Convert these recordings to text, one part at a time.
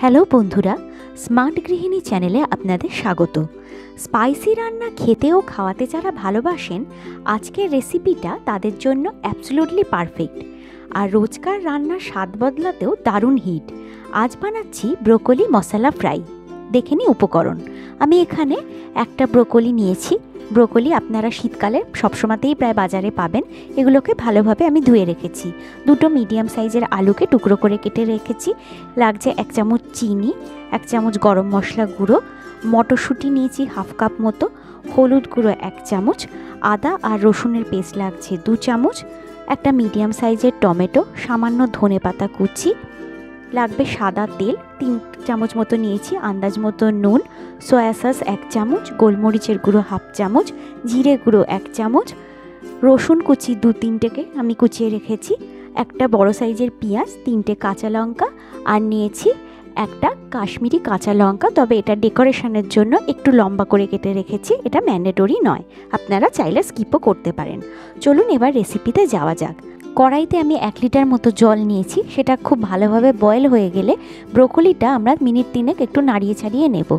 Hello বন্ধুরা, smart গৃহিণী চ্যানেলে আপনাদের স্বাগত। স্পাইসি রান্না খেতে ও খাওয়াতে যারা ভালোবাসেন, আজকের রেসিপিটা তাদের জন্য অ্যাবসলিউটলি পারফেক্ট। আর রোজকার রান্নার স্বাদ বদলাতেও দারুণ হিট। আজ বানাচ্ছি ব্রোকলি মশলা ফ্রাই। দেখে নিই উপকরণ। আমি এখানে একটা ব্রোকলি নিয়েছি। ব্রোকলি আপনারা শীতকালে সবসময়তেই প্রায় বাজারে পাবেন। এগুলোকে ভালোভাবে আমি ধুয়ে রেখেছি। দুটো মিডিয়াম সাইজের আলুকে টুকরো করে কেটে রেখেছি। লাগছে 1 চামচ চিনি, 1 চামচ গরম মশলা গুঁড়ো, মটরশুঁটি নিয়েছি হাফ কাপ মতো, হলুদ গুঁড়ো 1 চামচ, আদা আর রসুনের পেস্ট লাগছে 2 চামচ, একটা মিডিয়াম সাইজের টমেটো, সামান্য ধনেপাতা কুচি, লাগবে সাদা তেল 3 চামচ মতো নিয়েছি, আন্দাজ মতো নুন, সয়া সস 1 চামচ, গোলমরিচের গুঁড়ো হাফ চামচ, জিরে গুঁড়ো 1 চামচ, রসুন কুচি 2-3টেকে আমি কুচিয়ে রেখেছি, একটা বড় সাইজের পেঁয়াজ, 3টে কাঁচা লঙ্কা, আর নিয়েছি একটা কাশ্মীরি কাঁচা লঙ্কা। তবে এটা ডেকোরেশনের জন্য একটু লম্বা করে কেটে রেখেছি, এটা ম্যান্ডেটরি নয়, আপনারা চাইলে স্কিপও করতে পারেন। চলুন এবার রেসিপিতে যাওয়া যাক। কড়াইতে আমি 1 লিটার মতো জল নিয়েছি। সেটা খুব ভালোভাবে বয়েল হয়ে গেলে ব্রোকলিটা আমরা মিনিট 3 একটু নাড়িয়ে ছাড়িয়ে নেব।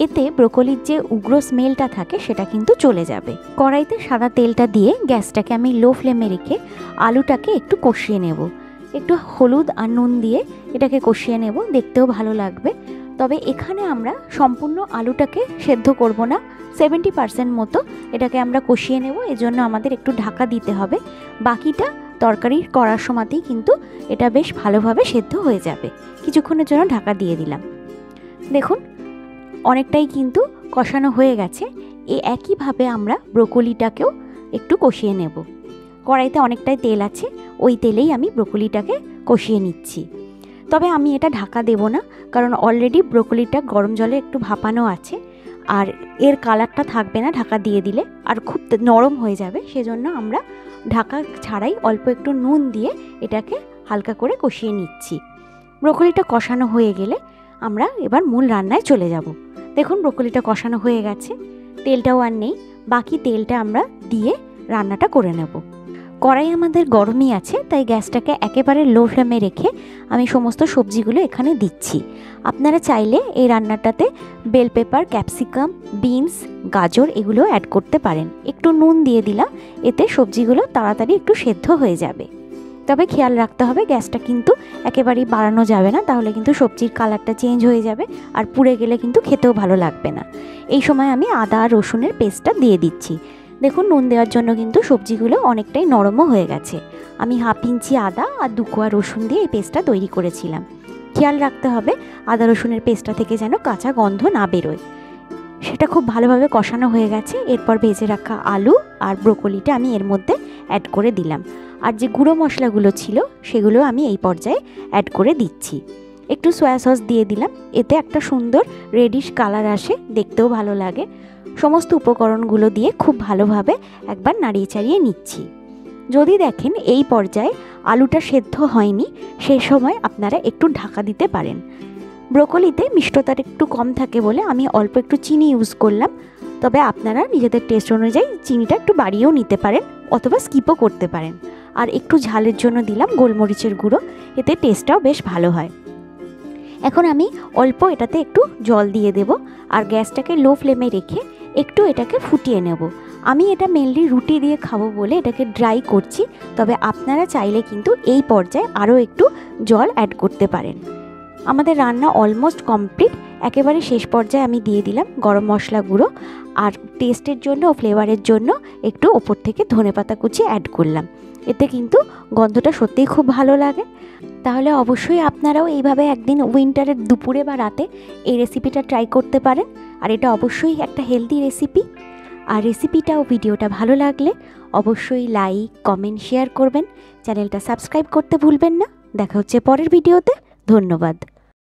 এতে ব্রোকলির যে উগ্র স্মেলটা থাকে সেটা কিন্তু চলে যাবে। কড়াইতে সাদা তেলটা দিয়ে গ্যাসটাকে আমি লো ফ্লেমে রেখে আলুটাকে একটু কষিয়ে নেব। একটু হলুদ আর নুন দিয়ে এটাকে কষিয়ে নেব, দেখতেও ভালো লাগবে। তবে এখানে আমরা সম্পূর্ণ আলুটাকে সেদ্ধ করব না, 70% মতো এটাকে আমরা কষিয়ে নেব। এজন্য আমাদের একটু ঢাকা দিতে হবে। বাকিটা তরকারি করার সময়তেই কিন্তু এটা বেশ ভালোভাবে সেদ্ধ হয়ে যাবে। কিছুক্ষণের জন্য ঢাকা দিয়ে দিলাম। দেখুন অনেকটাই কিন্তু কষানো হয়ে গেছে। একইভাবে আমরা ব্রোকলিটাকেও একটু কষিয়ে নেব। কড়াইতে অনেকটাই তেল আছে, ওই তেলেই আমি ব্রোকলিটাকে কষিয়ে নিচ্ছি। তবে আমি এটা ঢাকা দেব না, কারণ অলরেডি ব্রোকলিটা গরম জলে একটু ভাপানো আছে, আর এর কালারটা থাকবে না ঢাকা দিয়ে দিলে, আর খুব নরম হয়ে যাবে। সেজন্য আমরা ঢাকা ছাড়াই অল্প একটু নুন দিয়ে এটাকে হালকা করে কষিয়ে নিচ্ছি। ব্রোকলিটা কষানো হয়ে গেলে আমরা এবার মূল রান্নায় চলে যাব। দেখুন ব্রোকলিটা কষানো হয়ে গেছে, তেলটাও আর নেই। বাকি তেলটা আমরা দিয়ে রান্নাটা করে নেব। কড়াই আমাদের গরমই আছে, তাই গ্যাসটাকে একেবারে লো ফ্লেমে রেখে আমি সমস্ত সবজিগুলো এখানে দিচ্ছি। আপনারা চাইলে এই রান্নাটাতে বেল পেপার, ক্যাপসিকাম, বিনস, গাজর এগুলো অ্যাড করতে পারেন। একটু নুন দিয়ে দিলাম, এতে সবজিগুলো তাড়াতাড়ি একটু সেদ্ধ হয়ে যাবে। তবে খেয়াল রাখতে হবে গ্যাসটা কিন্তু একেবারেই বাড়ানো যাবে না, তাহলে কিন্তু সবজির কালারটা চেঞ্জ হয়ে যাবে, আর পুড়ে গেলে কিন্তু খেতেও ভালো লাগবে না। এই সময় আমি আদা আর রসুনের পেস্টটা দিয়ে দিচ্ছি। দেখুন নুন দেওয়ার জন্য কিন্তু সবজিগুলো অনেকটাই নরমও হয়ে গেছে। আমি হাফ ইঞ্চি আদা আর 2 কোয়া রসুন দিয়ে এই পেস্টটা তৈরি করেছিলাম। খেয়াল রাখতে হবে আদা রসুনের পেস্টটা থেকে যেন কাঁচা গন্ধ না বেরোয়। সেটা খুব ভালোভাবে কষানো হয়ে গেছে। এরপর ভেজে রাখা আলু আর ব্রোকলিটা আমি এর মধ্যে অ্যাড করে দিলাম, আর যে গুঁড়ো মশলাগুলো ছিল সেগুলো আমি এই পর্যায়ে অ্যাড করে দিচ্ছি। একটু সয়া সস দিয়ে দিলাম, এতে একটা সুন্দর রেডিশ কালার আসে, দেখতেও ভালো লাগে। সমস্ত উপকরণগুলো দিয়ে খুব ভালোভাবে একবার নাড়িয়ে চাড়িয়ে নিচ্ছি। যদি দেখেন এই পর্যায়ে আলুটা সেদ্ধ হয়নি, সেই সময় আপনারা একটু ঢাকা দিতে পারেন। ব্রোকলিতে মিষ্টতার একটু কম থাকে বলে আমি অল্প একটু চিনি ইউজ করলাম। তবে আপনারা নিজেদের টেস্ট অনুযায়ী চিনিটা একটু বাড়িয়েও নিতে পারেন, অথবা স্কিপও করতে পারেন। আর একটু ঝালের জন্য দিলাম গোলমরিচের গুঁড়ো, এতে টেস্টটাও বেশ ভালো হয়। এখন আমি অল্প এটাতে একটু জল দিয়ে দেব, আর গ্যাসটাকে লো ফ্লেমে রেখে একটু এটাকে ফুটিয়ে নেব। আমি এটা মেনলি রুটি দিয়ে খাবো বলে এটাকে ড্রাই করছি, তবে আপনারা চাইলে কিন্তু এই পর্যায়ে আরও একটু জল অ্যাড করতে পারেন। আমাদের রান্না অলমোস্ট কমপ্লিট। একেবারে শেষ পর্যায়ে আমি দিয়ে দিলাম গরম মশলা গুঁড়ো, আর টেস্টের জন্য ও ফ্লেভারের জন্য একটু ওপর থেকে ধনেপাতা কুচি অ্যাড করলাম। এতে কিন্তু গন্ধটা সত্যিই খুব ভালো লাগে। তাহলে অবশ্যই আপনারাও এইভাবে একদিন উইন্টারের দুপুরে বা রাতে এই রেসিপিটা ট্রাই করতে পারেন। আর এটা অবশ্যই একটা হেলদি রেসিপি। আর রেসিপিটা ও ভিডিওটা ভালো লাগলে অবশ্যই লাইক, কমেন্ট, শেয়ার করবেন। চ্যানেলটা সাবস্ক্রাইব করতে ভুলবেন না। দেখা হচ্ছে পরের ভিডিওতে। ধন্যবাদ।